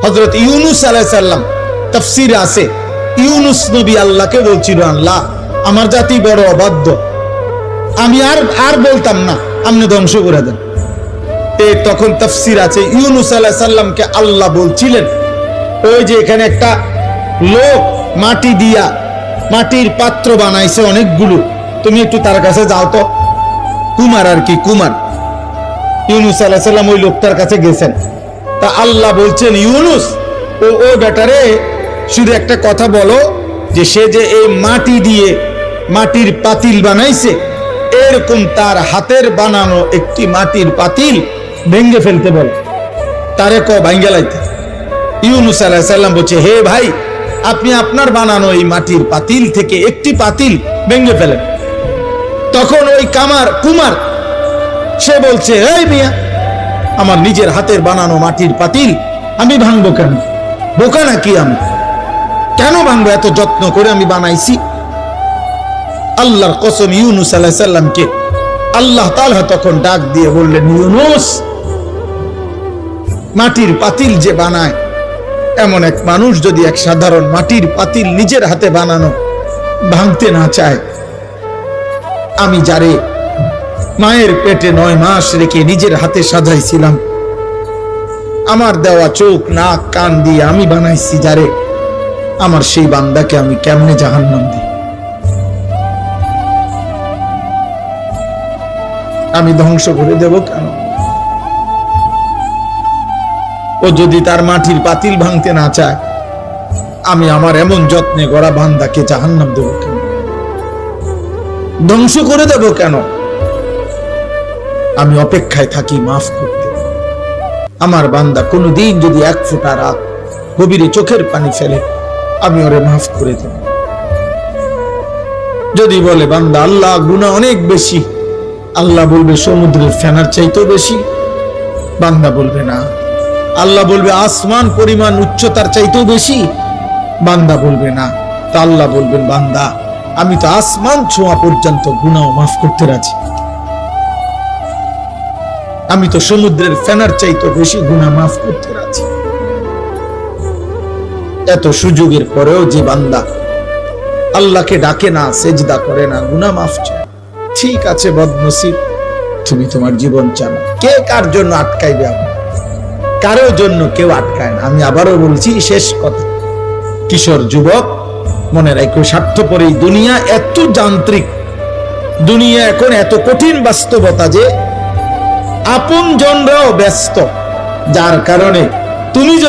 হযরত ইউনূস আলাইহিস সালাম তাফসীরে আছে, ইউনূস নবী আল্লাহকে বলছিল, আল্লাহ আমার জাতি বড় অবাধ্য, আমি আর বলতাম না, আপনি ধ্বংস করে দেন। তখন তাফসীর আছে ইউনূস আলাইহিস সালামকে আল্লাহ বলছিলেন, ওই যে এখানে একটা লোক মাটি দিয়া মাটির পাত্র বানাইছে অনেকগুলো, তুমি একটু তার কাছে যাও তো। কুমার আর কি, কুমার। ইউনূস আলাইহিস সালাম ওই লোকটার কাছে গেছেন। তা আল্লাহ বলছেন, ইউনূস ও বেটারে শুধু একটা কথা বলো, যে সে যে এই মাটি দিয়ে মাটির পাতিল বানাইছে, এরকম তার হাতের বানানো একটি মাটির পাতিল ভেঙ্গে ফেলতে বলো, তারে ভাঙ্গে লাইতে। ইউনূস আলাইহিস সালাম বলছে, হে ভাই, আপনি আপনার বানানো এই মাটির পাতিল থেকে একটি পাতিল ভেঙ্গে ফেলেন। তখন ওই কুমার সে বলছে, এই মিয়া, আমার নিজের হাতের বানানো মাটির পাতিল আমি ভাঙবো কেন? বোকা নাকি আমি? কেন ভাঙবো? এত যত্ন করে আমি বানাইছি। আল্লাহর কসম, ইউনূস আলাইহিস সালামকে আল্লাহ তাআলা তখন ডাক দিয়ে বললেন, ইউনূস, মাটির পাতিল যে বানায়, এমন এক মানুষ যদি এক সাধারণ মাটির পাতিল নিজের হাতে বানানো ভাঙতে না চায়, আমি যারে মায়ের পেটে 9 মাস রেখে নিজের হাতে সাজাইছিলাম, আমার দেওয়া চোখ নাক কান দিয়ে আমি বানাইছি যারে, আমার সেই বান্দাকে আমি কেমনে জাহান্নাম দিই? আমি ধ্বংস করে দেব কেন? ও যদি তার মাটির পাতিল ভাঙতে না চায়, আমি আমার এমন যত্নে গড়া বান্দাকে জাহান্নাম দেব কেন? ধ্বংস করে দেব কেন? আমি অপেক্ষায় থাকি মাফ করতে। আমার বান্দা কোনদিন যদি 1 ফোঁটা রাত গভীরে চোখের পানি ফেলে, আমি ওরে মাফ করে দেব। যদি বলে বান্দা আল্লাহ গুনাহ অনেক বেশি, আল্লাহ বলবে সমুদ্রের ফেনার চাইতেও বেশি। বান্দা বলবে না। আল্লাহ বলবে আসমান পরিমাণ উচ্চতার চাইতেও বেশি। বান্দা বলবে না। তা আল্লাহ বলবেন, বান্দা আমি তো আসমান ছোঁয়া পর্যন্ত গুনাহ মাফ করতে রাজি, আমি তো সমুদ্রের ফেনার চাইতেও বেশি গুনাহ মাফ করতে রাজি। এত সুযোগের পরেও যে বান্দা আল্লাহকে ডাকে না, সেজদা করে না, গুনাহ মাফ চায়, ঠিক আছে বদনসিব, তুমি তোমার জীবন চালাও। কে কার জন্য আটকাইবে? কারোর জন্য কেউ আটকায় না। আমি আবারও বলছি, শেষ কথা, কিশোর যুবক, মনে রাখো, স্বার্থপর এই দুনিয়া এত যান্ত্রিক দুনিয়া, এখন এত কঠিন বাস্তবতা যে আপনজনরাও ব্যস্ত, যার কারণে তুমি